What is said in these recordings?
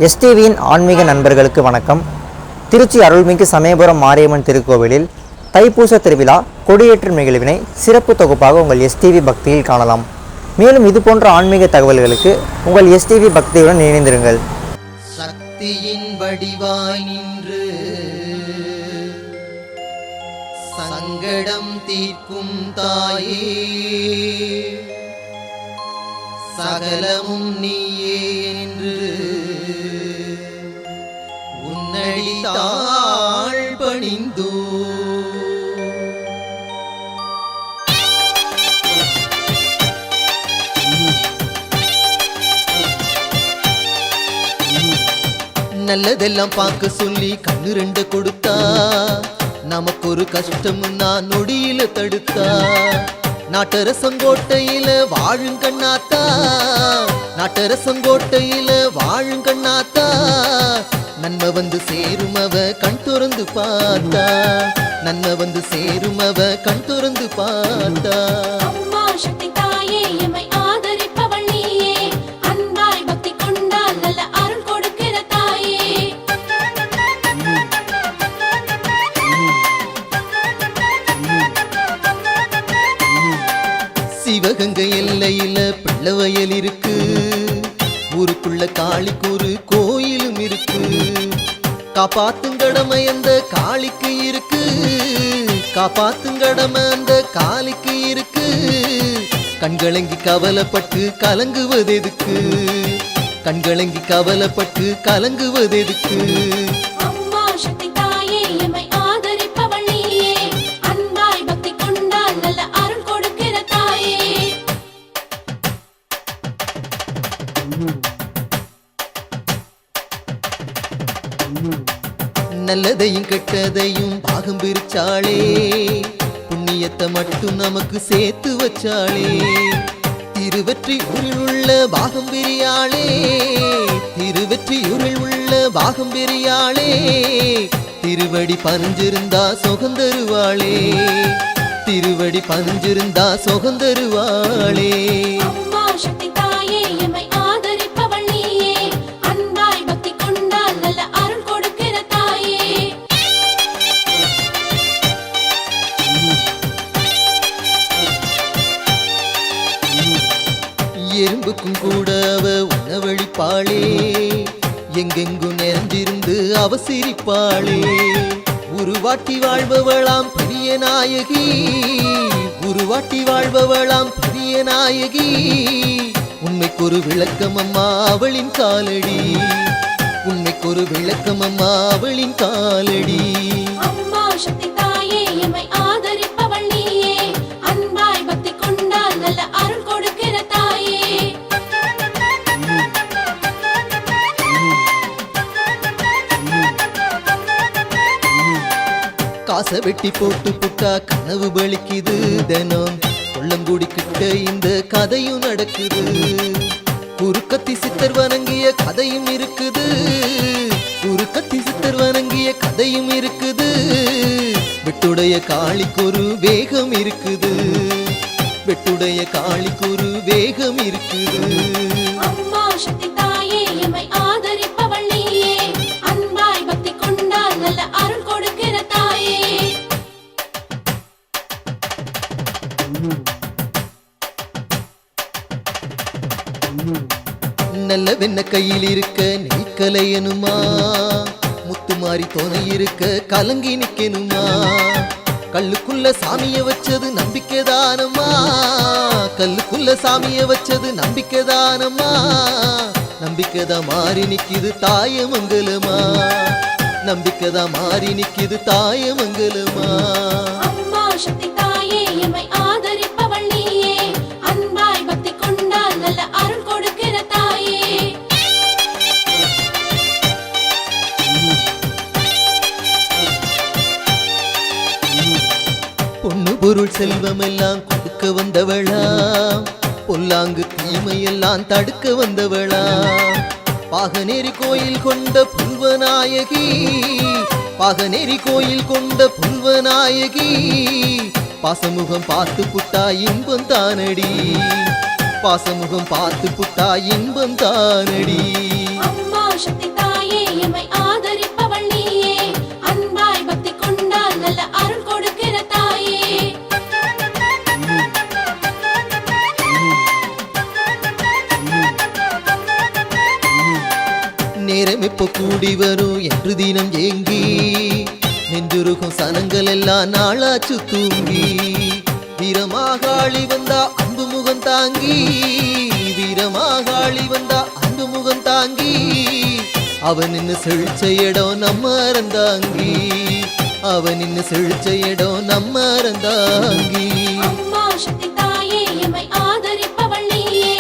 எஸ்டிவியின் ஆன்மீக நண்பர்களுக்கு வணக்கம். திருச்சி அருள்மிகு சமயபுரம் மாரியம்மன் திருக்கோவிலில் தைப்பூச திருவிழா கொடியேற்றும் நிகழ்வினை சிறப்பு தொகுப்பாக உங்கள் எஸ்டிவி பக்தியில் காணலாம். மேலும் இது போன்ற ஆன்மீக தகவல்களுக்கு உங்கள் எஸ்டிவி பக்தியுடன் இணைந்திருங்கள். சக்தியின் வடிவாய் நின்று சங்கடம் தீர்க்கும் தாயே, சகலமும் நீயே என்று உன்னடி தாழ் பணிந்தோ. நல்லதெல்லாம் பார்க்க சொல்லி கண்ணு ரெண்டு கொடுத்தா, நமக்கு ஒரு கஷ்டம் நான் நொடியில தடுத்தா. நாட்டரசங்கோட்டையில வாழும் கண்ணாத்தா, நாட்டரசங்கோட்டையில வாழும் கண்ணாத்தா. நன்மை வந்து சேருமவ கண் துறந்து பார்த்தா, நன்மை வந்து சேருமவ கண் துறந்து பார்த்தா. சிவகங்கை எல்லையில பிள்ளவயல் இருக்கு, ஊருக்குள்ள காளிக்கு ஒரு கோயிலும் இருக்கு. காப்பாத்தும் கடமை அந்த காளிக்கு இருக்கு, காப்பாத்தும் கடமை அந்த காளிக்கு இருக்கு. கண்களங்கி கவலைப்பட்டு கலங்குவதெதுக்கு, கண்களங்கி கவலைப்பட்டு கலங்குவதெதுக்கு. நல்லதையும் கெட்டதையும் பாகம் பிரிச்சாளே, புண்ணியத்தை மட்டும் நமக்கு சேர்த்து வச்சாளே. திருவெற்றியூரில் உள்ள பாகம் பிரியாளே, திருவெற்றியூரில் உள்ள பாகம் பிரியாளே. திருவடி பதிஞ்சிருந்தா சுகந்தருவாளே, திருவடி பதிஞ்சிருந்தா சுகந்தருவாளே. எறும்புக்கும் கூட அவ உணவழிப்பாளே, எங்கெங்கும் நிறைந்திருந்து அவ சிரிப்பாளே. உருவாட்டி வாழ்பவளாம் பெரிய நாயகி, உருவாட்டி வாழ்பவளாம் பெரிய நாயகி. உண்மைக்கொரு விளக்கம் அம்மா அவளின் காலடி, உண்மைக்கொரு விளக்கம் அம்மா அவளின் காலடி. காசை வெட்டி போட்டு புட்டா கனவு பலிக்குது தினம், கொள்ளங்குடி கிட்ட இந்த கதையும் நடக்குது. குறுக்கத்தி சித்தர் வணங்கிய கதையும் இருக்குது, குறுக்கத்தி சித்தர் வணங்கிய கதையும் இருக்குது. வெட்டுடைய காளிக்கொரு வேகம் இருக்குது, வெட்டுடைய காளிக்கொரு வேகம் இருக்குது. நல்ல வெண்ண கையில் இருக்க நெய்க்கலையனுமா, முத்துமாரி துணை இருக்க கலங்கி நிக்கணுமா. கல்லுக்குள்ள சாமிய வச்சது நம்பிக்கைதானம்மா, கல்லுக்குள்ள சாமிய வச்சது நம்பிக்கைதானம்மா. நம்பிக்கைதான் மாறி நிக்குது தாயமங்கலமா, நம்பிக்கைதான் மாறி நிக்குது தாயமங்கலமா. பொண்ணு பொருள் செல்வம் எல்லாம் கொடுக்க வந்தவளா, பொல்லாங்கு தீமையெல்லாம் தடுக்க வந்தவளா. பாகநேரி கோயில் கொண்ட புல்வநாயகி, பாகநேரி கோயில் கொண்ட புல்வநாயகி. பாசமுகம் பார்த்து புட்டா இன்பம் தானடி, பாசமுகம் பார்த்து புட்டா இன்பம் தானடி. சக்தி தாயே எமை ஆதரிப்பவள் நீயே அன்பாய் பக்தி கொண்டால் நல்ல அருள் கொடுக்கிற தாயே நேரம் எப்போ கூடி வரும் என்று தினம் ஏங்கி நெஞ்சுருகும் சனங்கள் எல்லாம் நாளாச்சு தூங்கி வீரமாகாளி வந்தா அன்பு முகம் தாங்கி வீரமாகாளி வந்தா அன்பு முகம் தாங்கி அவன் நின்னு செழிச்ச இடம் நம்ம அறந்தாங்கி அவன் நின்னு செழிச்ச இடம் நம்ம அறந்தாங்கி அம்மா சக்தி தாயே எமை ஆதரிப்பவள் நீயே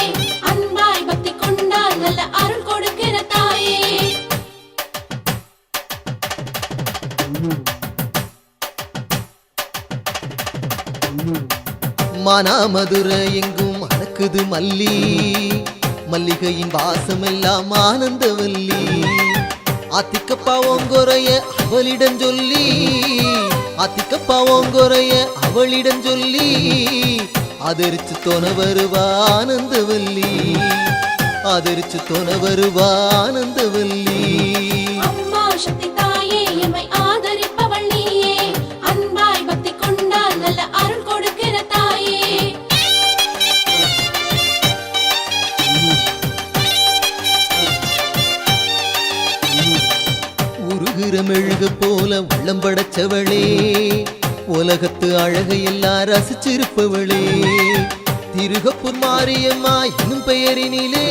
அன்பாய் பக்தி கொண்டால் நல்ல அருள் கொடுக்கிற தாயே மானாமதுரை எங்கும் மணக்குது மல்லி மல்லிகையின் வாசம் எல்லாம் ஆனந்தவல்லி ஆத்திக்கப்பாவோங்குறைய அவளிடம் சொல்லி ஆத்திக்கப்பாவோங்குறைய அவளிடம் சொல்லி ஆதரிச்சு தொன வருவா ஆனந்தவல்லி ஆதரிச்சு தொன வருவா ஆனந்தவல்லி அம்மா சக்தி தாயே எமை ஆதரிப்பவள் நீயே அன்பாய் பக்தி கொண்டால் நல்ல அருள் கொடுக்கிற தாயே உருகிற மெழுகு போல உள்ளம் படைச்சவளே உலகத்து அழகையெல்லாம் ரசிச்சிருப்பவளே திருகப்பூர் மாரியம்மா என்னும் பெயரினிலே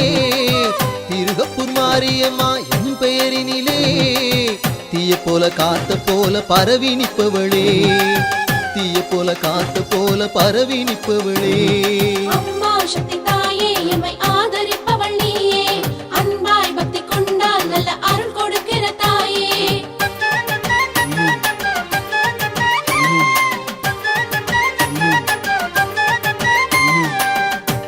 திருகப்பூர் மாரியம்மா என்னும் பெயரினிலே தீய போல காத்த போல பரவி நிற்பவளே தீய போல காத்த போல பரவி நிற்பவளே அம்மா சக்தி தாயே எமை ஆதரிப்பவள் நீயே அன்பாய் பக்தி கொண்டால் நல்ல அருள் கொடுக்கிற தாயே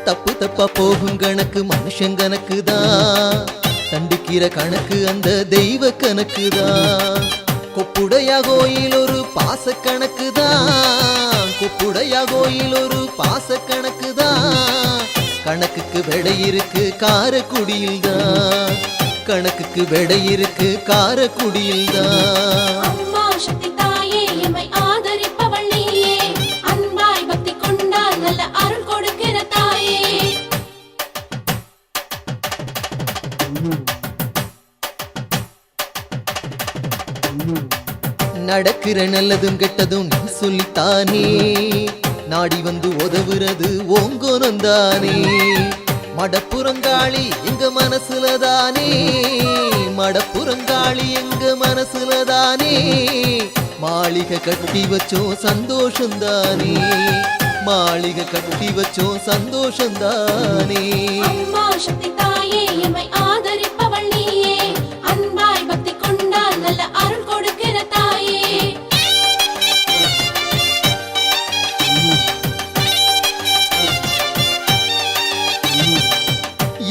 தப்பு தப்பா போகும் கணக்கு மனுஷன் கணக்கு தான் தண்டிக்கிற கணக்கு அந்த தெய்வ கணக்கு தான் கொப்புடையா கோயில் ஒரு பாச கணக்கு தான் கொப்புடையா கோயில் ஒரு பாச கணக்கு தான் கணக்குக்கு விடை இருக்கு காரக்குடியில் தான் கணக்குக்கு விடை இருக்கு காரக்குடியில் தான் அம்மா சக்தி தாயே எமை ஆதரிப்பவள் நீயே அன்பாய் பக்தி கொண்டால் நல்ல அருள் கொடுக்கிற தாயே நடக்கிற நல்லதும் கெட்டதும் நீ சொல்லித்தானே நாடி வந்து உதவுறது ஓங்கோனந்தானே மடப்புறங்காளி எங்க மனசுலதானே மடப்புறங்காளி எங்க மனசுலதானே மாளிகை கட்டி வச்சோம் சந்தோஷந்தானே மாளிகை கட்டி வச்சோம் சந்தோஷந்தானே அம்மா சக்தி தாயே எமை ஆதரிப்பவள் நீயே அன்பாய் பக்தி கொண்டால் நல்ல அருள் கொடுக்கிற தாயே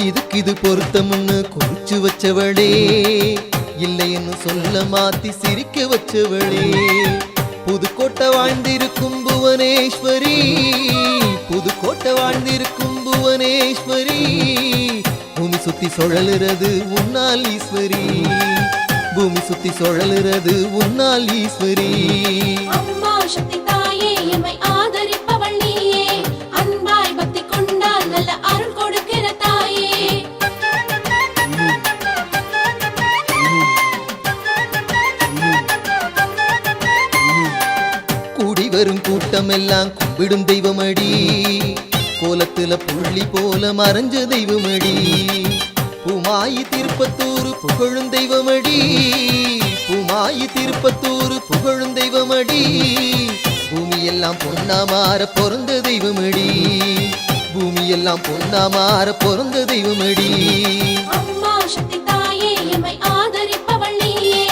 இதுக்கு இது பொருத்தம்னு குறிச்சு வச்சவளே இல்லைன்னு சொல்ல மாத்தி சிரிக்க வச்சவளே புதுக்கோட்டை வாழ்ந்திருக்கும் புவனேஸ்வரி புதுக்கோட்டை வாழ்ந்திருக்கும் புவனேஸ்வரி பூமி சுத்தி சுழலுறது உன்னால் ஈஸ்வரி பூமி சுத்தி சுழலுறது உன்னால் ஈஸ்வரி அம்மா சக்தி தாயே எமை ஆதரிப்பவள் நீயே அன்பாய் பக்தி கொண்டால் நல்ல அருள் கொடுக்கிற தாயே கூடி வரும் கூட்டம் எல்லாம் கும்பிடும் தெய்வமடி கோலத்துல புள்ளி போல மறைஞ்ச தெய்வமடி பூமாயி திருப்பத்தூர் புகழும் தெய்வமடி பூமாயி திருப்பத்தூர் புகழும் தெய்வமடி பூமியெல்லாம் பொன்னா மாற பிறந்த தெய்வமடி பூமியெல்லாம் பொன்னா மாற பிறந்த தெய்வமடி அம்மா சக்தி தாயே எமை ஆதரிப்பவள் நீயே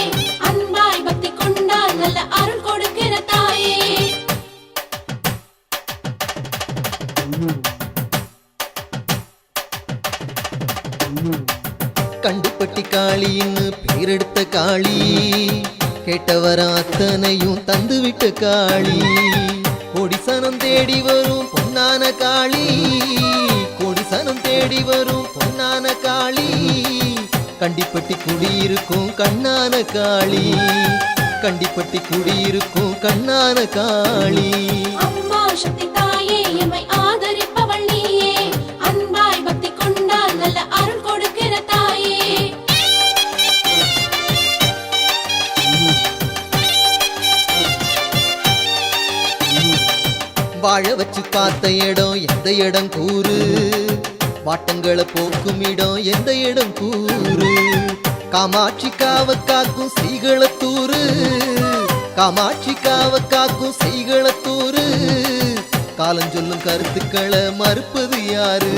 அன்பாய் பக்தி கொண்டால் நல்ல அருள் கொடுக்கிற தாயே கண்டுப்பட்டி காளின்னு பேரெடுத்த காளி கேட்டவர அத்தனையும் தந்துவிட்ட காளி கொடிசனம் தேடி வரும் பொன்னான காளி கொடிசனம் தேடி வரும் பொன்னான காளி கண்டிப்பட்டி குடியிருக்கும் கண்ணான காளி, கண்டிப்பட்டி குடியிருக்கும் கண்ணான காளி. அம்மா சக்தி தாயே எம்மை ஆதரிப்பவள் நீயே, அன்பாய் பக்தி கொண்டால் நல்ல அருள் கொடுக்கிற தாயே. வாழ வச்சு பார்த்த இடம் எந்த இடம் கூறு, வாட்டங்களை போக்கும் இடம் எந்த இடம் கூறு. காமாட்சி காவ காக்கும் சீகளத்தூரு, காமாட்சி காவ காக்கும் சீகளத்தூரு. காலஞ்சொல்லும் கருத்துக்களை மறுப்பது யாரு,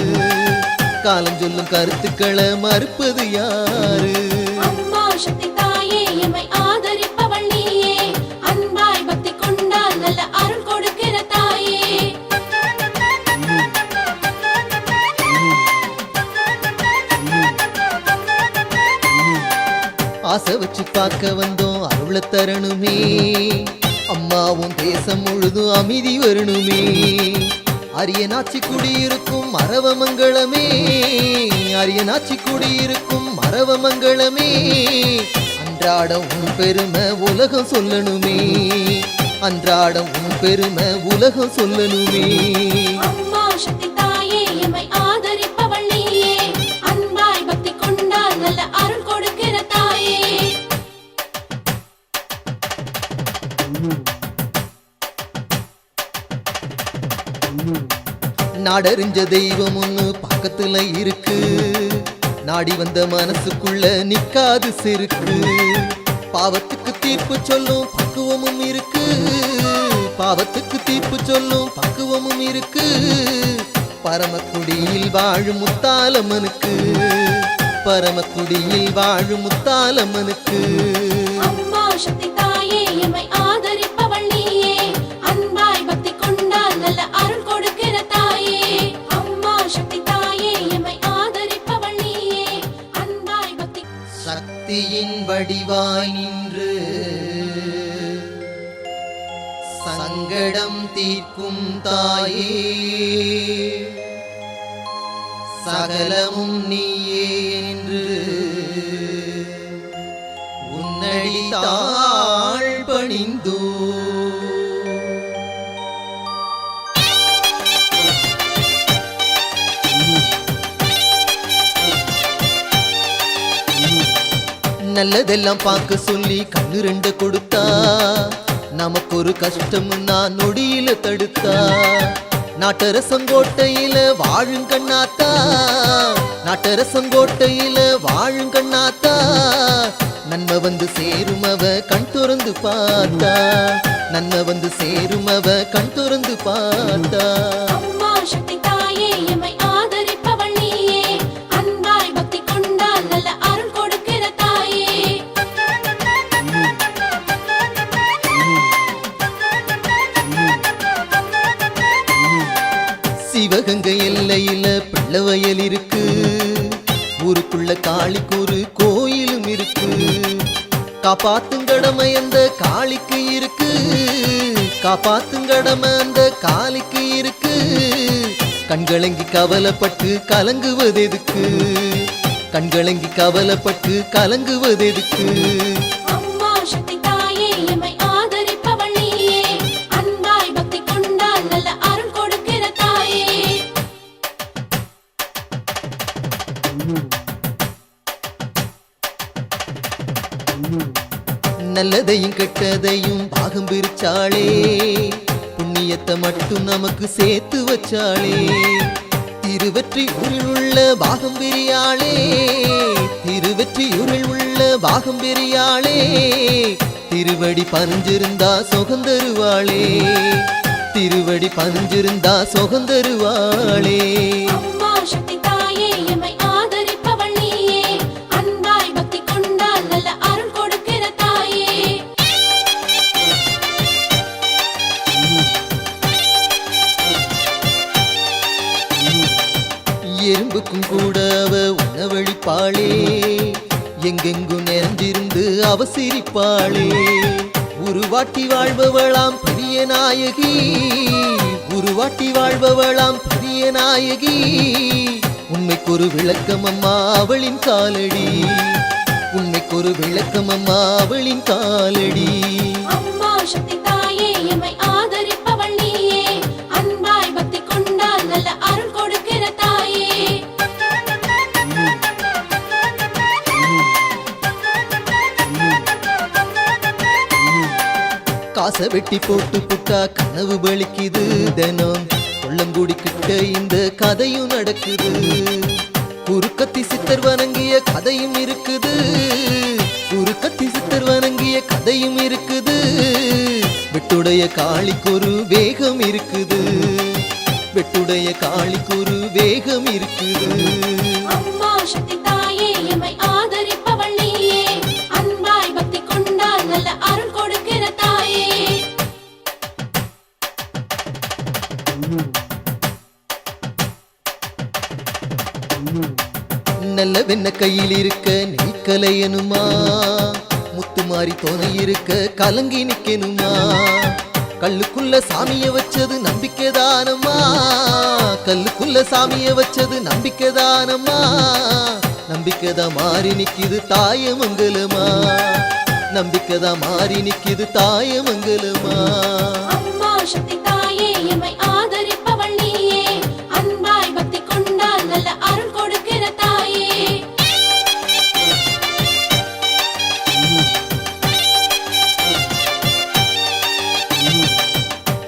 காலஞ்சொல்லும் கருத்துக்களை மறுப்பது யாரு. அம்மா சக்தி தாயே எம்மை ஆதரிப்பவள் நீயே, அன்பாய் பக்தி கொண்டால் நல்ல அருள் கொடுக்கிற தாயே. ஆசை வச்சு பார்க்க வந்தோம் அருள தரணுமே, அம்மாவும் தேசம் முழுதும் அமைதி வரணுமே. அரியனாச்சி குடியிருக்கும் மரவமங்களமே, அரியனாச்சி குடியிருக்கும் மரவமங்களமே. அன்றாடம் உன் பெருமை உலகம் சொல்லணுமே, அன்றாடம் உன் பெருமை உலகம் சொல்லணுமே. அம்மா சக்தி தாயே எம்மை ஆதரிப்பவள் நீயே, அன்பாய் பக்தி கொண்டால் நல்ல அருள் கொடுக்கிற தாயே. நாடறிஞ்ச தெய்வம் ஒண்ணு பக்கத்துல இருக்கு, நாடி வந்த மனசுக்குள்ள நிக்காது செருக்கு. பாவத்துக்கு தீர்ப்பு சொல்லும் பக்குவமும் இருக்கு, பாவத்துக்கு தீர்ப்பு சொல்லும் பக்குவமும் இருக்கு. பரமக்குடியில் வாழும் முத்தாலம்மனுக்கு, பரமக்குடியில் வாழும் முத்தாலம்மனுக்கு. அம்மா சக்தி தாயே எம்மை ஆதரிப்பவள் நீயே, அன்பாய் பக்தி கொண்டால் நல்ல அருள் கொடுக்கிற தாயே. அம்மா சக்தி தாயே எம்மை ஆதரிப்பவள் நீயே, அன்பாய் பக்தி. சக்தியின் வடிவாய் நின்று சங்கடம் தீர்க்கும் தாயே, சகலமும் நீயே என்று உன்னடி தாழ் பணிந்தோ. நல்லதெல்லாம் பார்க்க சொல்லி கண்ணு ரெண்டு கொடுத்தா, நமக்கு ஒரு கஷ்டம் நான் நொடியில தடுத்தா. நாட்டரசங்கோட்டையில வாழும் கண்ணாத்தா, நாட்டரசங்கோட்டையில வாழும் கண்ணாத்தா. நன்மை வந்து சேரும் அவ கண் திறந்து பார்த்தா, நன்மை வந்து சேரும் அவ கண் திறந்து பார்த்தா. அம்மா சக்தி தாயே எம்மை ஆதரிப்பவள் நீயே, அன்பாய் பக்தி கொண்டால் நல்ல அருள் கொடுக்கிற தாயே. சிவகங்கை எல்லையில பிள்ளவயல் இருக்கு, ஊருக்குள்ள காளிக்கு ஒரு கோயிலும் இருக்கு. காப்பாத்தும் கடமை அந்த காளிக்கு இருக்கு, காப்பாத்தும் கடமை அந்த காளிக்கு இருக்கு. கண்களங்கி கவலைப்பட்டு கலங்குவதெதுக்கு, கண்களங்கி கவலைப்பட்டு கலங்குவதெதுக்கு. அம்மா சக்தி தாயே எம்மை ஆதரிப்பவள் நீயே, அன்பாய் பக்தி கொண்டால் நல்ல அருள் கொடுக்கிற தாயே. நல்லதையும் கெட்டதையும் பாகம் பிரிச்சாளே, புண்ணியத்தை மட்டும் நமக்கு சேர்த்து வச்சாளே. திருவெற்றியூரில் உள்ள பாகம் பெரியாளே, திருவெற்றியூரில் உள்ள பாகம் பெரியாளே. திருவடி பறிஞ்சிருந்தா சுகந்தருவாளே, திருவடி பறிஞ்சிருந்தா சுகந்தருவாளே. அம்மா சக்தி தாயே எம்மை ஆதரிப்பவள் நீயே, அன்பாய் பக்தி கொண்டால் நல்ல அருள் கொடுக்கிற தாயே. எறும்புக்கும் கூட அவ உணவழிப்பாளே, எங்கெங்கும் நிறைஞ்சிருந்து அவ சிரிப்பாளே. உருவாட்டி வாழ்பவளாம் பெரிய நாயகி, உருவாட்டி வாழ்பவளாம் பெரிய நாயகி. உன் உண்மைக்கொரு விளக்கம் அம்மா அவளின் காலடி, உண்மைக்கொரு விளக்கம் அம்மா அவளின் காலடி. அம்மா சக்தி தாயே எம்மை ஆதரிப்பவள் நீயே, அன்பாய் பக்தி கொண்டால் நல்ல அருள் கொடுக்கிற தாயே. காசை வெட்டி போட்டு புட்டா கனவு பலிக்குது தினம், கொள்ளங்குடி கிட்ட இந்த கதையும் நடக்குது. குறுக்கத்தி சித்தர் வணங்கிய கதையும் இருக்குது, குறுக்கத்தி சித்தர் வணங்கிய கதையும் இருக்குது. வெட்டுடைய காளிக்கொரு வேகம் இருக்குது, வெட்டுடைய காளிக்கொரு வேகம் இருக்குது. அம்மா சக்தி தாயே எம்மை ஆதரிப்பவள் நீயே, அன்பாய் பக்தி கொண்டால் நல்ல அருள் கொடுக்கிற தாயே. நல்ல வெண்ண கையில் இருக்க நெய்க்கலையனுமா, முத்துமாரி துணை இருக்க கலங்கி நிக்கணுமா. கல்லுக்குள்ள சாமிய வச்சது நம்பிக்கைதானம்மா, கல்லுக்குள்ள சாமிய வச்சது நம்பிக்கைதானம்மா. நம்பிக்கைதான் மாறி நிக்குது தாயமங்கலமா, நம்பிக்கைதான் மாறி நிக்குது தாயமங்கலமா. அம்மா சக்தி தாயே எம்மை ஆதரிப்பவள் நீயே, அன்பாய் பக்தி கொண்டால் நல்ல அருள் கொடுக்கிற தாயே.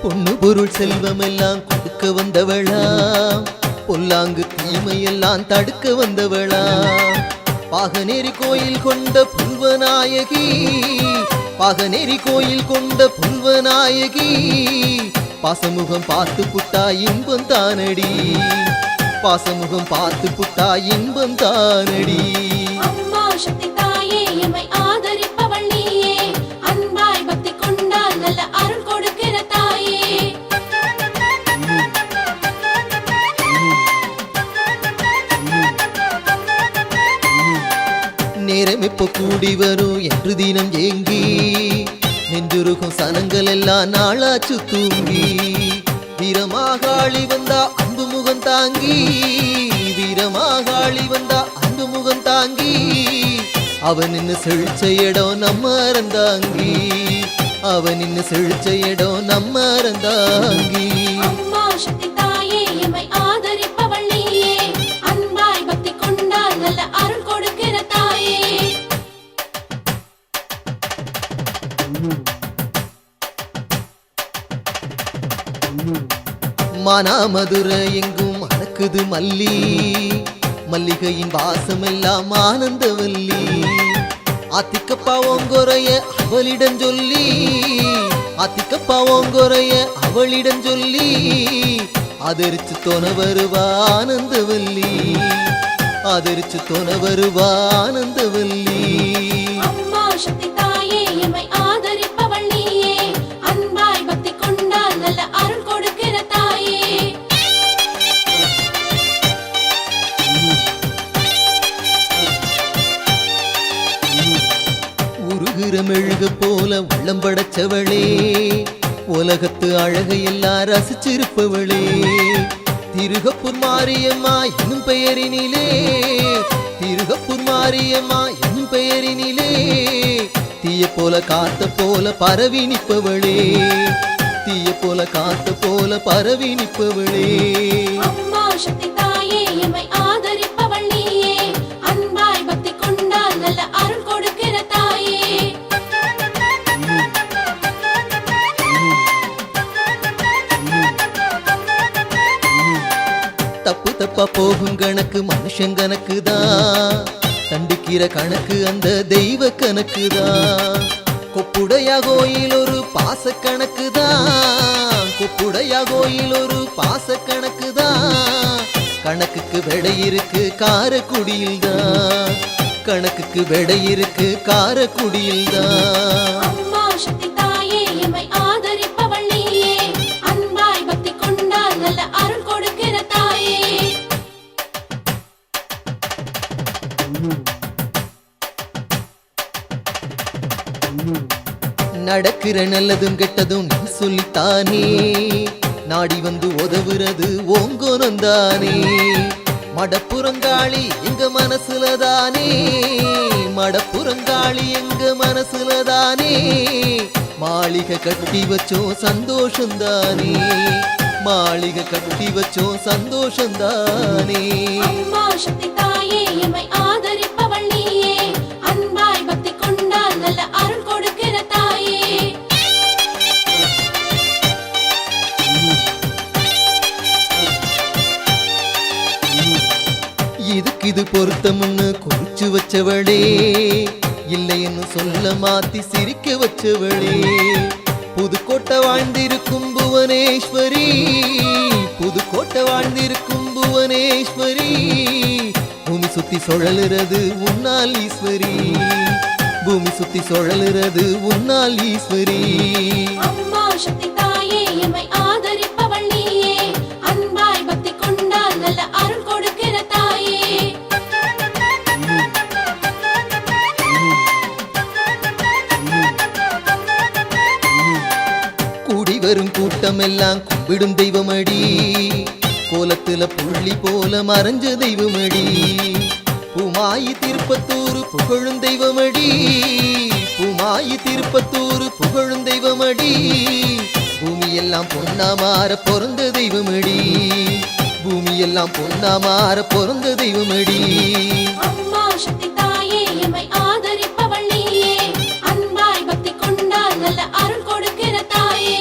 பொண்ணு பொருள் செல்வம் எல்லாம் கொடுக்க வந்தவளா, பொல்லாங்கு தீமையெல்லாம் தடுக்க வந்தவளா. பாகநேரி கோயில் கொண்ட புல்வநாயகி, பாகநேரி கோயில் கொண்ட புல்வநாயகி. பாசமுகம் பார்த்து புட்டா இன்பம் தானடி, பாசமுகம் பார்த்து புட்டா இன்பம் தானடி. அம்மா சக்தி தாயே எம்மை ஆதரிப்பவள் நீயே, அன்பாய் பக்தி கொண்டால் நல்ல அருள் கொடுக்கிற தாயே. நேரம் எப்போ கூடி வரும் என்று தினம் ஏங்கி, நெஞ்சுருகும் சனங்கள் எல்லாம் நாளாச்சு தூங்கி. வீரமாகாளி வந்தா அன்பு முகம் தாங்கி, வீரமாகாளி வந்தா அன்பு முகம் தாங்கி. அவன் நின்னு செழிச்ச இடம் நம்ம அறந்தாங்கி, அவன் நின்னு செழிச்ச இடம் நம்ம அறந்தாங்கி. அம்மா சக்தி தாயே எம்மை ஆதரிப்பவள் நீயே, அன்பாய் பக்தி கொண்டால் நல்ல அருள் கொடுக்கிற தாயே. மானாமதுரை எங்கும் மணக்குது மல்லி, மல்லிகையின் வாசம் எல்லாம் ஆனந்தவல்லி. ஆத்திக்கப்பா ஓங்கொரைய அவளிடம் சொல்லி, ஆத்திக்கப்பா ஓங்கொரைய அவளிடம் சொல்லி. ஆதரிச்சு தொன வருவா ஆனந்தவல்லி, ஆதரிச்சு தொன வருவா ஆனந்தவல்லி. அம்மா சக்தி தாயே எம்மை ஆதரிப்பவள் நீயே, அன்பாய் பக்தி கொண்டால் நல்ல அருள் கொடுக்கிற தாயே. உருகிற மெழுகு போல உள்ளம் படைச்சவளே, உலகத்து அழகையெல்லாம் ரசிச்சிருப்பவளே. திருகப்பூர் மாரியம்மா என்னும் பெயரினிலே, திருகப்பூர் மாரியம்மா என்னும் பெயரினிலே. தீய போல காத்த போல பரவி நிற்பவளே, தீய போல காத்த போல பரவி நிற்பவளே. அம்மா சக்தி தாயே எம்மை ஆதரிப்பவள் நீயே, அன்பாய் பக்தி கொண்டால் நல்ல அருள் கொடுக்கிற தாயே. தப்பு தப்பா போகும் கணக்கு மனுஷன் கணக்கு தான், தண்டிக்கிற கணக்கு அந்த தெய்வ கணக்கு தான். கொப்புடையா கோயில் ஒரு பாச கணக்கு தான், கொப்புடையா கோயில் ஒரு பாச கணக்கு தான். கணக்குக்கு விடை இருக்கு காரக்குடியில் தான், கணக்குக்கு விடை இருக்கு காரக்குடியில் தான். அம்மா சக்தி தாயே எம்மை ஆதரிப்பவள் நீயே, அன்பாய் பக்தி கொண்டால் நல்ல அருள் கொடுக்கிற தாயே. நடக்கிற நல்லதும் கெட்டதும் நீ சொல்லித்தானே, நாடி வந்து உதவுறது ஓங்கோனம் தானே. மடப்புறங்காளி எங்க மனசுலதானே, மடப்புறங்காளி எங்க மனசுலதானே, மாளிகை கட்டி வச்சோம் சந்தோஷந்தானே, மாளிகை கட்டி வச்சோம் சந்தோஷந்தானே. அம்மா சக்தி தாயே எம்மை ஆதரிப்பவள் நீயே, அன்பாய் பக்தி கொண்டால் நல்ல அருள் கொடுக்கிற தாயே. இதுக்கு இது பொருத்தம்னு குறிச்சு வச்சவளே, இல்லைன்னு சொல்ல மாத்தி சிரிக்க வச்சவளே, புதுக்கோட்டை வாழ்ந்திருக்கும் புவனேஸ்வரி, புதுக்கோட்டை வாழ்ந்திருக்கும் புவனேஸ்வரி, பூமி சுத்தி சுழலுறது உன்னால் ஈஸ்வரி, பூமி சுத்தி சுழலுறது உன்னால் ஈஸ்வரி. அம்மா சக்தி தாயே எம்மை ஆதரிப்பவள் நீயே, அன்பாய் பக்தி கொண்டால் நல்ல அருள் கொடுக்கிற தாயே. கூடி வரும் கூட்டமெல்லாம் கும்பிடும் தெய்வமடி, கோலத்துல புள்ளி போல மறைஞ்ச தெய்வமடி, பூமாயி திருப்பத்தூர் புகழும் தெய்வமடி, பூமாயி திருப்பத்தூர் புகழும் தெய்வமடி, பூமியெல்லாம் பொன்னா மாற பொறந்த தெய்வமடி, பூமியெல்லாம் பொன்னா மாற பொறந்த தெய்வமடி. அம்மா சக்தி தாயே எம்மை ஆதரிப்பவள் நீயே, அன்பாய் பக்தி கொண்டால் நல்ல அருள் கொடுக்கிற தாயே.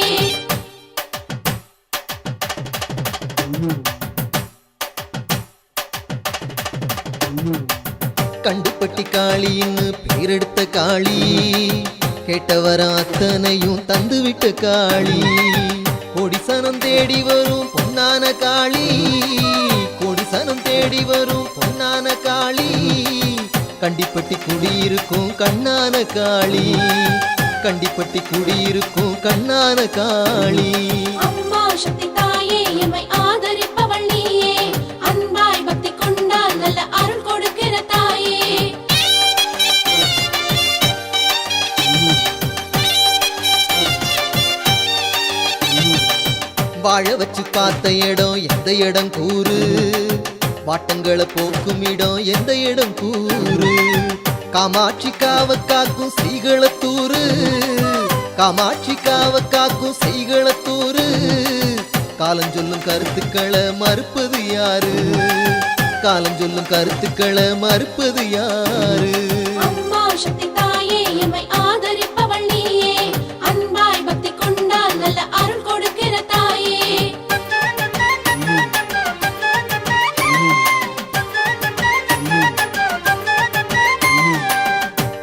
கண்டுப்பட்டி காளின்னு பேரெடுத்த காளி, கேட்டவர அத்தனையும் தந்துவிட்ட காளி, கொடிசனம் தேடி வரும் பொன்னான காளி, கொடிசனம் தேடி வரும் பொன்னான காளி, கண்டிப்பட்டி குடியிருக்கும் கண்ணான காளி, கண்டிப்பட்டி குடியிருக்கும் கண்ணான காளி. அம்மா சக்தி தாயே எம்மை ஆதரிப்பவள் நீயே, அன்பாய் பக்தி கொண்டால் நல்ல அருள் கொடுக்கிற தாயே. வாழ வச்சு பார்த்த இடம் எந்த இடம் கூறு, வாட்டங்களை போக்கும் இடம் எந்த இடம் கூறு, காமாட்சி காவ காக்கும் செய்களத்தூரு, காமாட்சி காவ காக்கும் செய்களத்தூரு, காலஞ்சொல்லும் கருத்துக்களை மறுப்பது யாரு, காலஞ்சொல்லும் கருத்துக்களை மறுப்பது யாரு. அம்மா சக்தி தாயே எம்மை ஆதரிப்பவள் நீயே, அன்பாய் பக்தி கொண்டால் நல்ல அருள் கொடுக்கிற தாயே.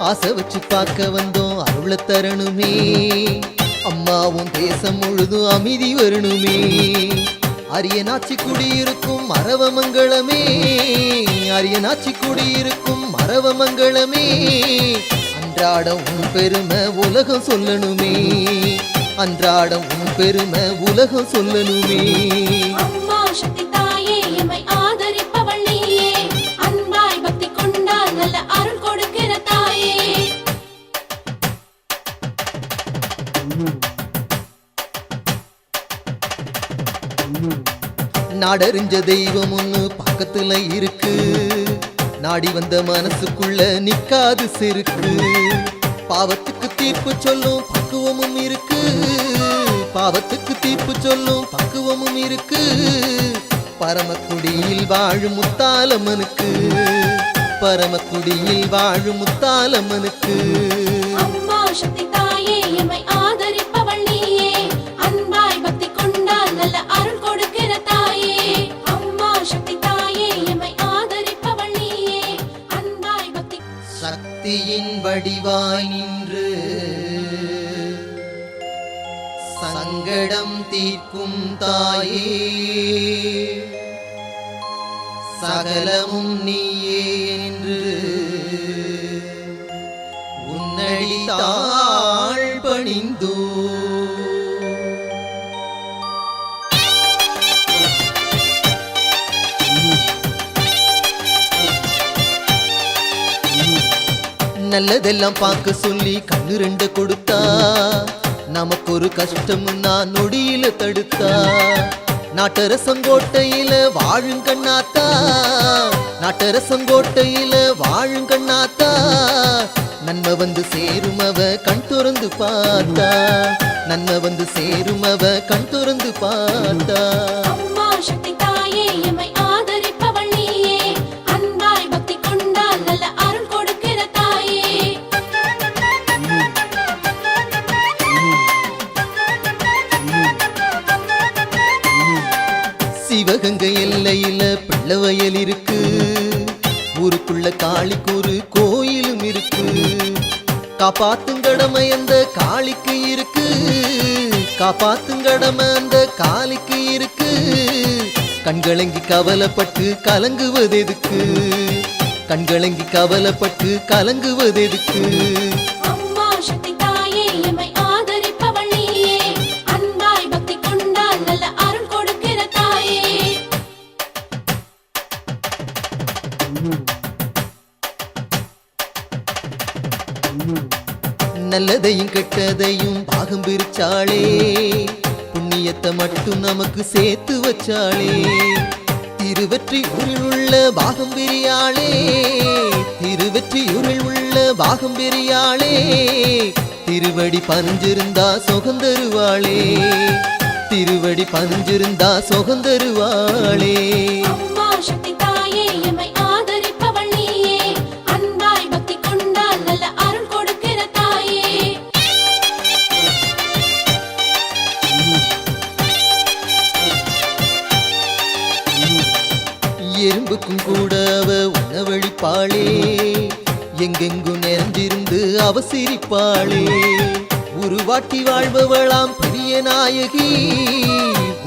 ஆசை வச்சு பார்க்க வந்தோம் அருள தரணுமே, அம்மாவும் தேசம் முழுதும் அமைதி வரணுமே, அரியனாச்சி குடியிருக்கும் மரவமங்களமே, அரியனாச்சி குடியிருக்கும் மரவமங்களமே, அன்றாடம் உன் பெருமை உலகம் சொல்லணுமே, அன்றாடம் உன் பெருமை உலகம் சொல்லணுமே. அம்மா சக்தி தாயே எம்மை ஆதரிப்பவள் நீயே, அன்பாய் பக்தி கொண்டால் நல்ல அருள் கொடுக்கிற தாயே. நாடறிஞ்ச தெய்வம் ஒண்ணு பக்கத்துல இருக்கு, நாடி வந்த மனசுக்குள்ள நிக்காது செருக்கு, பாவத்துக்கு தீர்ப்பு சொல்லும் பக்குவமும் இருக்கு, பாவத்துக்கு தீர்ப்பு சொல்லும் பக்குவமும் இருக்கு, பரமக்குடியில் வாழும் முத்தாலம்மனுக்கு, பரமக்குடியில் வாழும் முத்தாலம்மனுக்கு. அம்மா சக்தி தாயே எம்மை ஆதரிப்பவள் நீயே, அன்பாய் பக்தி கொண்டால் நல்ல அருள் கொடுக்கிற தாயே. அம்மா சக்தி தாயே எம்மை ஆதரிப்பவள் நீயே, அன்பாய் பக்தி. சக்தியின் வடிவாய் நின்று சங்கடம் தீர்க்கும் தாயே, சகலமும் நீயே என்று உன்னடி தாழ் பணிந்தோ. நல்லதெல்லாம் பார்க்க சொல்லி கண்ணு ரெண்டு கொடுத்தா, நமக்கு ஒரு கஷ்டம் நான் நொடியில தடுத்தா, நாட்டரசங்கோட்டையில வாழுங்கண்ணாத்தா, நாட்டரசங்கோட்டையில வாழுங்கண்ணாத்தா, நன்மை வந்து சேரும் அவ கண் திறந்து பார்த்தா, நன்மை வந்து சேரும் அவ கண் திறந்து பார்த்தா. அம்மா சக்தி தாயே எம்மை ஆதரிப்பவள் நீயே, அன்பாய் பக்தி கொண்டால் நல்ல அருள் கொடுக்கிற தாயே. சிவகங்கை எல்லையில பிள்ளவயல் இருக்கு, ஊருக்குள்ள காளிக்கு ஒரு கோயிலும் இருக்கு. காப்பாத்தும் கடமை அந்த காளிக்கு இருக்கு, காப்பாத்தும் கடமை அந்த காளிக்கு இருக்கு. கண்களங்கி கவலைப்பட்டு கலங்குவதெதுக்கு, கண்களங்கி கவலைப்பட்டு கலங்குவதெதுக்கு. அம்மா சக்தி தாயே எம்மை ஆதரிப்பவள் நீயே, அன்பாய் பக்தி கொண்டால் நல்ல அருள் கொடுக்கிற தாயே. நல்லதையும் கெட்டதையும் பாகம் பிரிச்சாளே, புண்ணியத்தை மட்டும் நமக்கு சேர்த்து வச்சாளே. திருவெற்றியூரில் உள்ள பாகம் பிரியாளே, திருவெற்றியூரில் உள்ள பாகம் பிரியாளே. திருவடி பனிஞ்சிருந்தா சுகந்தருவாளே, திருவடி பனிஞ்சிருந்தா சுகந்தருவாளே. அம்மா சக்தி தாயே எம்மை ஆதரிப்பவள் நீயே, அன்பாய் பக்தி கொண்டால் நல்ல அருள் கொடுக்கிற தாயே. எறும்புக்கும் கூட அவ உணவழிப்பாளே, எங்கெங்கும் நிறைஞ்சிருந்து அவ சிரிப்பாளே. உருவாட்டி வாழ்பவளாம் பெரிய நாயகி,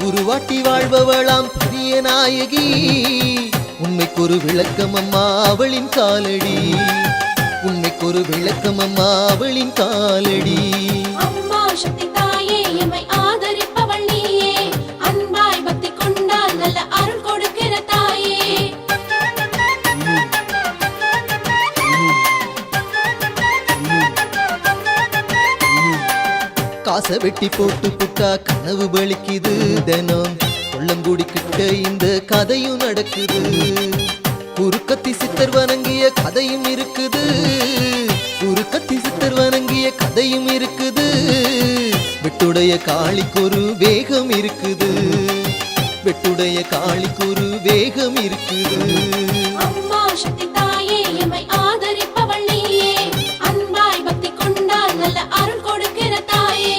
உருவாட்டி வாழ்பவளாம் பெரிய நாயகி. உண்மைக்கொரு விளக்கம் அம்மா அவளின் காலடி, உண்மைக்கொரு விளக்கம் அம்மா அவளின் காலடி. அம்மா சக்தி தாயே எம்மை ஆதரிப்பவள் நீயே, அன்பாய் பக்தி கொண்டால் நல்ல அருள் கொடுக்கிற தாயே. காசை வெட்டி போட்டு புட்டா கனவு பலிக்குது தினம், கொள்ளங்குடி கிட்ட இந்த கதையும் நடக்குது. குறுக்கத்தி சித்தர் வணங்கிய கதையும் இருக்குது, குறுக்கத்தி சித்தர் வணங்கிய கதையும் இருக்குது. வெட்டுடைய காளிக்கொரு வேகம் இருக்குது, வெட்டுடைய காளிக்கொரு வேகம் இருக்குது. அம்மா சக்தி தாயே எம்மை ஆதரிப்பவள் நீயே, அன்பாய் பக்தி கொண்டால் நல்ல அருள் கொடுக்கிற தாயே.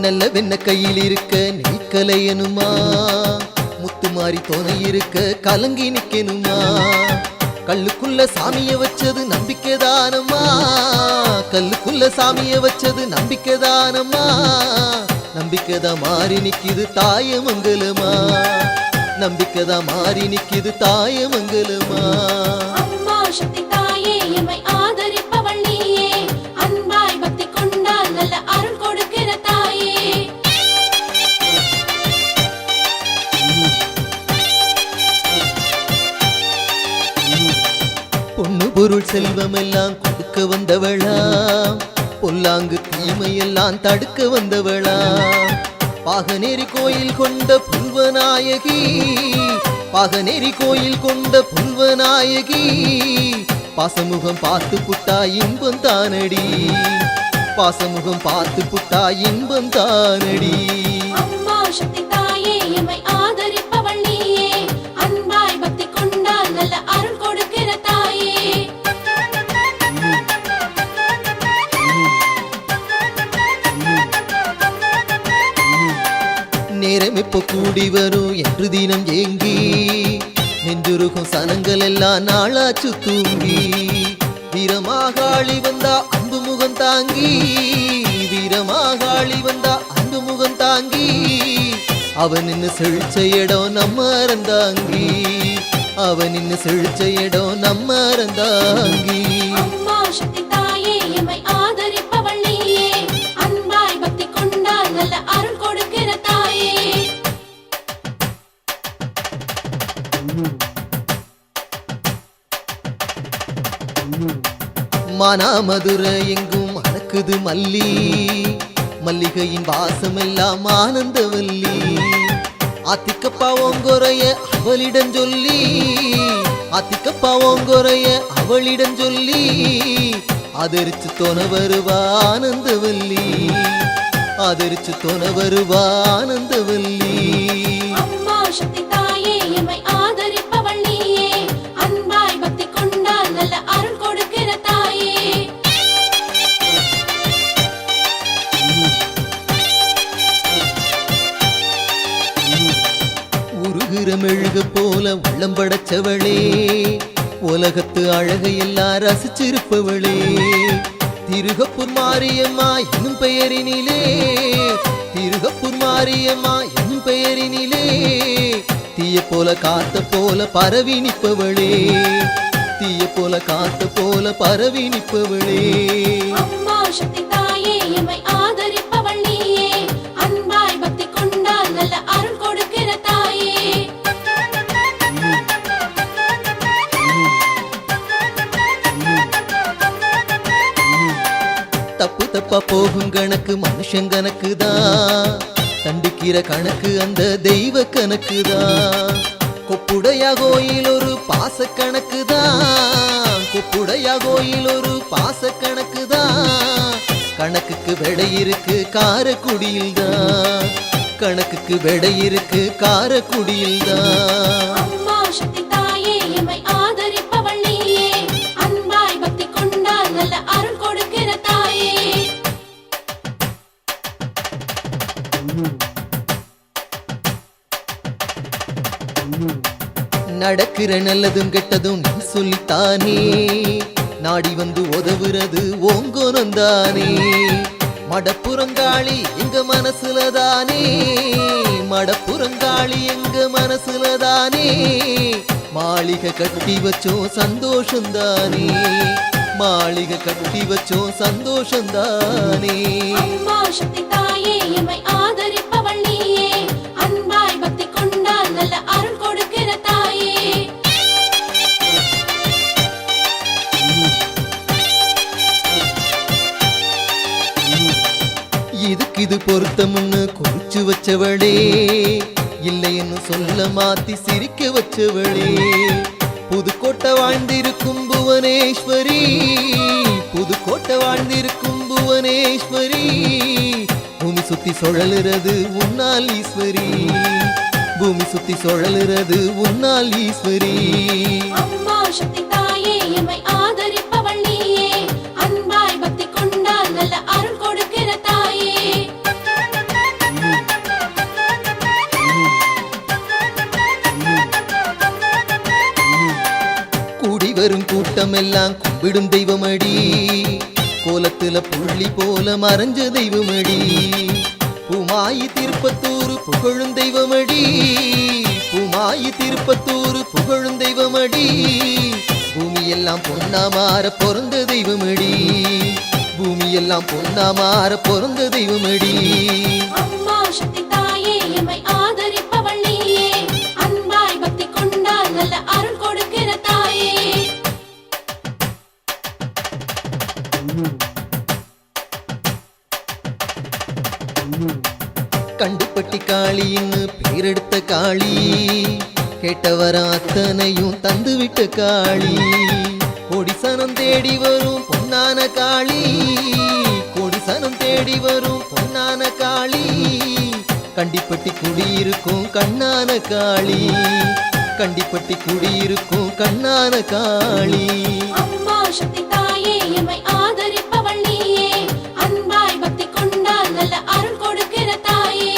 நல்ல வெண்ண கையில் இருக்க நெய்க்கலையனுமா, முத்துமாரி துணை இருக்க கலங்கி நிக்கணுமா. கல்லுக்குள்ள சாமிய வச்சது நம்பிக்கைதானம்மா, கல்லுக்குள்ள சாமிய வச்சது நம்பிக்கைதானம்மா. நம்பிக்கைதான் மாறி நிக்குது தாயமங்கலமா, நம்பிக்கைதான் மாறி நிக்குது தாயமங்கலமா. அம்மா சக்தி தாயே எம்மை ஆதரிப்பவள் நீயே, அன்பாய் பக்தி கொண்டால் நல்ல அருள் கொடுக்கிற தாயே. பொண்ணு பொருள் செல்வம் எல்லாம் கொடுக்க வந்தவளா, பொல்லாங்கு தீமையெல்லாம் தடுக்க வந்தவளா. பாகநேரி கோயில் கொண்ட புல்வநாயகி, பாகநேரி கோயில் கொண்ட புல்வநாயகி. பாசமுகம் பார்த்து புட்டா இன்பம் தானடி, பாசமுகம் பார்த்து புட்டா இன்பம் தானடி. அம்மா சக்தி தாயே எம்மை ஆதரிப்பவள் நீயே, அன்பாய் பக்தி கொண்டால் நல்ல அருள் கொடுக்கிற தாயே. நேரம் எப்போ கூடி வரும் என்று தினம் ஏங்கி, நெஞ்சுருகும் சனங்கள் எல்லாம் நாளாச்சு தூங்கி. வீரமாகாளி வந்தா அன்பு முகம் தாங்கி, வீரமாகாளி வந்தா அன்பு முகம் தாங்கி. அவன் நின்னு செழிச்ச இடம் நம்ம அறந்தாங்கி, அவன் நின்னு செழிச்ச இடம் நம்ம அறந்தாங்கி. அம்மா சக்தி தாயே எம்மை ஆதரிப்பவள் நீயே, அன்பாய் பக்தி கொண்டால் நல்ல அருள் கொடுக்கிற தாயே. மானாமதுரை எங்கும் மணக்குது மல்லி, மல்லிகையின் வாசமெல்லாம் ஆனந்தவல்லி. ஆத்திக்கப்பா ஓங்கொரைய அவளிடம் சொல்லி, ஆத்திக்கப்பா ஓங்கொரைய அவளிடம் சொல்லி, ஆதரிச்சு தொன வருவா ஆனந்தவல்லி, ஆதரிச்சு தொன வருவா ஆனந்தவல்லி. அம்மா சக்தி தாயே எம்மை ஆதரிப்பவள் நீயே, அன்பாய் பக்தி கொண்டால் நல்ல அருள் கொடுக்கிற தாயே. உருகிற மெழுகு போல உள்ளம் படைச்சவளே, உலகத்து அழகையெல்லாம் ரசிச்சிருப்பவளே. திருகப்பூர் மாரியம்மா என்னும் பெயரினிலே, திருகப்பூர் மாரியம்மா என்னும் பெயரினிலே, தீய போல காத்த போல பரவி நிற்பவளே, தீய போல காத்த போல பரவி நிற்பவளே. அம்மா சக்தி தாயே எம்மை ஆதரிப்பவள் நீயே, அன்பாய் பக்தி கொண்டால் நல்ல அருள் கொடுக்கிற தாயே. தப்பு தப்பா போகும் கணக்கு மனுஷன் கணக்கு தான், தண்டிக்கிற கணக்கு அந்த தெய்வ கணக்கு தான். கொப்புடையா கோயில் ஒரு பாச கணக்கு தான், கொப்புடையா கோயில் ஒரு பாச கணக்கு தான். கணக்குக்கு விடை இருக்கு காரக்குடியில் தான், கணக்குக்கு விடை இருக்கு காரக்குடியில் தான். அம்மா சக்தி தாயே எம்மை ஆதரிப்பவள் நீயே, அன்பாய் பக்தி கொண்டால் நல்ல அருள் கொடுக்கிற தாயே. நடக்கிற நல்லதும் கெட்டதும் நீ சொல்லித்தானே, நாடி வந்து உதவுறது ஓங்கோனந்தானே. மடப்புறங்காளி எங்க மனசுலதானே, மடப்புறங்காளி எங்க மனசுலதானே. மாளிகை கட்டி வச்சோம் சந்தோஷந்தானே, மாளிகை கட்டி வச்சோம் சந்தோஷந்தானே. அம்மா சக்தி தாயே எம்மை ஆதரிப்பவள் நீயே, அன்பாய் பக்தி கொண்டால் நல்ல அருள் கொடுக்கிற தாயே. இதுக்கு இது பொருத்தம்னு குறிச்சு வச்சவளே, இல்லைன்னு சொல்ல மாத்தி சிரிக்க வச்சவளே. புதுக்கோட்டை வாழ்ந்திருக்கும் புவனேஸ்வரி, புதுக்கோட்டை வாழ்ந்திருக்கும் புவனேஸ்வரி. பூமி சுத்தி சுழலுறது உன்னால் ஈஸ்வரி, பூமி சுத்தி சுழலுறது உன்னால் ஈஸ்வரி. அம்மா சக்தி தாயே எம்மை ஆதரிப்பவள் நீயே, அன்பாய் பக்தி கொண்டால் நல்ல அருள் கொடுக்கிற தாயே. கூடி வரும் கூட்டம் எல்லாம் கும்பிடும் தெய்வமடி, கோலத்துல புள்ளி போல மறைஞ்ச தெய்வமடி. பூமாயி திருப்பத்தூர் புகழும் தெய்வமடி, பூமாயி திருப்பத்தூர் புகழும் தெய்வமடி. பூமியெல்லாம் பொன்னா மாற பிறந்த தெய்வமடி, பூமியெல்லாம் பொன்னா மாற பிறந்த தெய்வமடி. அம்மா சக்தி தாயே எம்மை ஆதரிப்பவள் நீயே, அன்பாய் பக்தி கொண்டால் நல்ல அருள் கொடுக்கிற தாயே. கண்டுப்பட்டி காளின்னு பேரெடுத்த காளி, கேட்டவர அத்தனையும் தந்துவிட்ட காளி. கொடிசனம் தேடி வரும் பொன்னான காளி, கொடிசனம் தேடி வரும் பொன்னான காளி. கண்டிப்பட்டி குடியிருக்கும் கண்ணான காளி, கண்டிப்பட்டி குடியிருக்கும் கண்ணான காளி. அம்மா சக்தி தாயே எம்மை ஆதரிப்பவள் நீயே, அன்பாய் பக்தி கொண்டால் நல்ல அருள் கொடுக்கிற தாயே.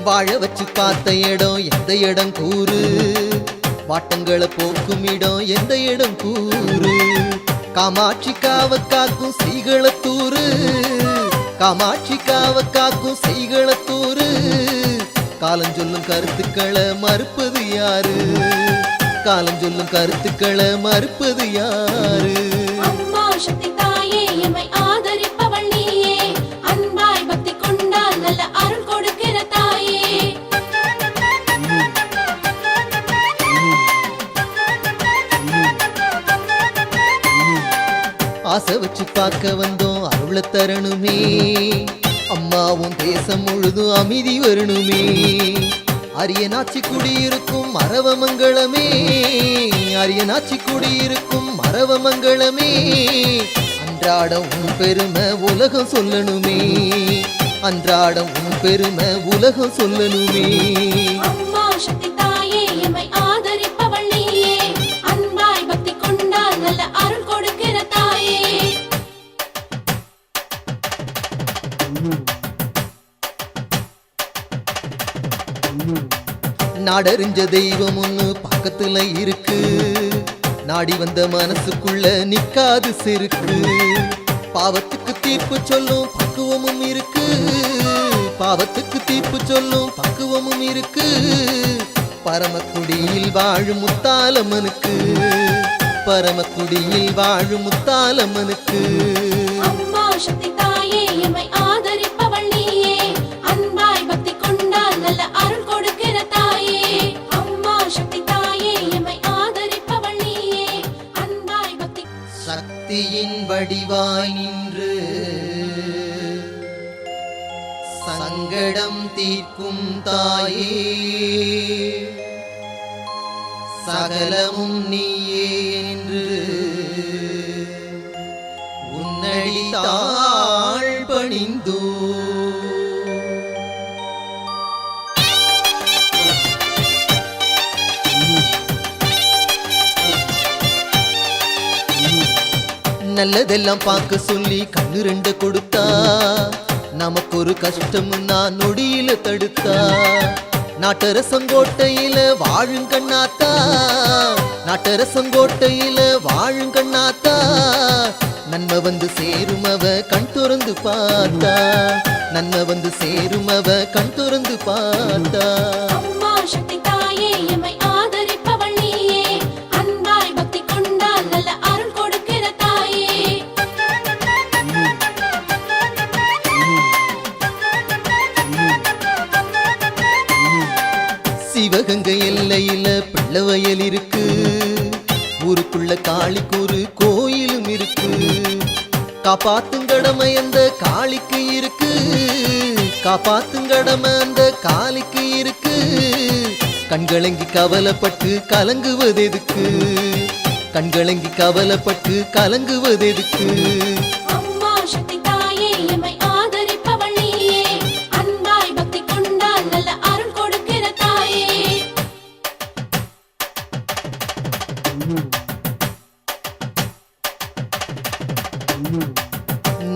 வாழ வச்சு பார்த்த இடம் எந்த இடம் கூறு, வாட்டங்களை போக்கும் இடம் எந்த இடம் கூறு. காமாட்சி காவ காக்கும் செய்களத்தூரு, காமாட்சி காவ காக்கும் செய்களத்தூரு. காலஞ்சொல்லும் கருத்துக்களை மறுப்பது யாரு, காலஞ்சொல்லும் கருத்துக்களை மறுப்பது யாரு. அம்மா சக்தி தாயே எம்மை ஆதரிப்பவள் நீயே, அன்பாய் பக்தி கொண்டால் நல்ல அருள் கொடுக்கிற தாயே. பார்க்க வந்தோம் அருள தரணுமே, அம்மாவும் தேசம் முழுதும் அமைதி வரணுமே. அரியனாச்சி குடியிருக்கும் மரவமங்களமே, அரியனாச்சி குடியிருக்கும் மரவமங்களமே. அன்றாடம் உன் பெருமை உலகம் சொல்லணுமே, அன்றாடம் உன் பெருமை உலகம் சொல்லணுமே. அம்மா சக்தி தாயே எம்மை ஆதரிப்பவள் நீயே, அன்பாய் பக்தி கொண்டால் நல்ல அருள் கொடுக்கிற தாயே. நாடறிஞ்ச தெய்வம் ஒண்ணு பக்கத்துல இருக்கு, நாடி வந்த மனசுக்குள்ள நிக்காது செருக்கு. பாவத்துக்கு தீர்ப்பு சொல்லும் பக்குவமும் இருக்கு, பாவத்துக்கு தீர்ப்பு சொல்லும் பக்குவமும் இருக்கு. பரமக்குடியில் வாழும் முத்தாலம்மனுக்கு, பரமக்குடியில் வாழும் முத்தாலம்மனுக்கு. அம்மா சக்தி தாயே எம்மை ஆதரிப்பவள் நீயே, அன்பாய் பக்தி கொண்டால் நல்ல அருள் கொடுக்கிற தாயே. அம்மா சக்தி தாயே எம்மை ஆதரிப்பவள் நீயே, அன்பாய் பக்தி. சக்தியின் வடிவாய் நின்று சங்கடம் தீர்க்கும் தாயே, சகலமும் நீயே என்று உன்னடி தாழ் பணிந்தோ. நல்லதெல்லாம் பார்க்க சொல்லி கண்ணு ரெண்டு கொடுத்தா, நமக்கு ஒரு கஷ்டம் நான் நொடியில தடுத்தா. நாட்டரசங்கோட்டையில வாழும் கண்ணாத்தா, நாட்டரசங்கோட்டையில வாழும் கண்ணாத்தா. நன்மை வந்து சேரும் அவ கண் திறந்து பார்த்தா, நன்மை வந்து சேரும் அவ கண் திறந்து பார்த்தா. அம்மா சக்தி தாயே எம்மை ஆதரிப்பவள் நீயே, அன்பாய் பக்தி கொண்டால் நல்ல அருள் கொடுக்கிற தாயே. சிவகங்கை எல்லையில பிள்ளவயல் இருக்கு, ஊருக்குள்ள காளிக்கு ஒரு கோயிலும் இருக்கு. காப்பாத்தும் கடமை அந்த காளிக்கு இருக்கு, காப்பாத்தும் கடமை அந்த காளிக்கு இருக்கு. கண்களங்கி கவலைப்பட்டு கலங்குவதெதுக்கு, கண்களங்கி கவலைப்பட்டு கலங்குவதெதுக்கு. அம்மா சக்தி தாயே எம்மை ஆதரிப்பவள் நீயே, அன்பாய் பக்தி கொண்டால் நல்ல அருள் கொடுக்கிற தாயே.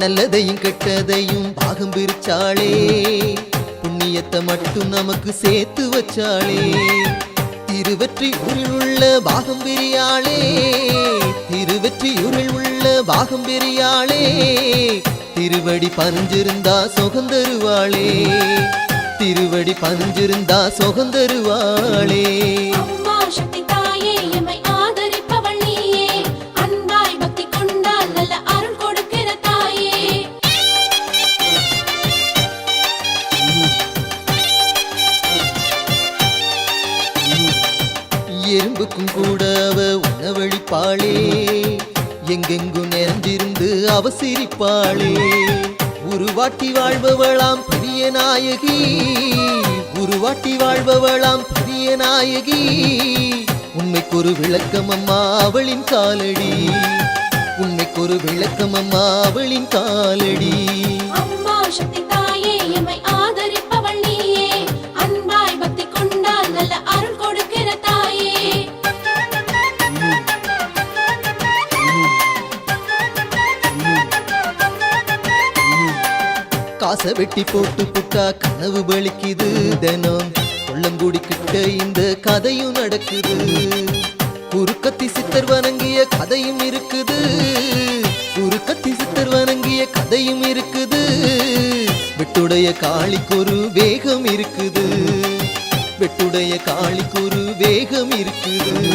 நல்லதையும் கெட்டதையும் பாகம் பிரிச்சாளே, புண்ணியத்தை மட்டும் நமக்கு சேர்த்து வச்சாளே. திருவெற்றியூரில் உள்ள பாகம் பிரியாளே, திருவெற்றியூரில் உள்ள பாகம் பிரியாளே. திருவடி பறிஞ்சிருந்தா சுகந்தருவாளே, திருவடி பறிஞ்சிருந்தா சுகந்தருவாளே. அம்மா சக்தி தாயே எம்மை ஆதரிப்பவள் நீயே, அன்பாய் பக்தி கொண்டால் நல்ல அருள் கொடுக்கிற தாயே. எறும்புக்கும் கூட அவ உணவழிப்பாளே, எங்கெங்கும் நிறைஞ்சிருந்து அவ சிரிப்பாளே. உருவாட்டி வாழ்பவளாம் பெரிய நாயகி, உருவாட்டி வாழ்பவளாம் பெரிய நாயகி. உண்மைக்கொரு விளக்கம் அம்மா அவளின் காலடி, உண்மைக்கொரு விளக்கம் அம்மா அவளின் காலடி. அம்மா சக்தி தாயே எம்மை ஆதரிப்பவள் நீயே, அன்பாய் பக்தி கொண்டால் நல்ல அருள் கொடுக்கிற தாயே. காசை வெட்டி போட்டு புட்டா கனவு பலிக்குது தினம், கொள்ளங்குடி கிட்ட இந்த கதையும் நடக்குது. குறுக்கத்தி சித்தர் வணங்கிய கதையும் இருக்குது, குறுக்கத்தி சித்தர் வணங்கிய கதையும் இருக்குது. வெட்டுடைய காளிக்கொரு வேகம் இருக்குது, வெட்டுடைய காளிக்கொரு வேகம் இருக்குது.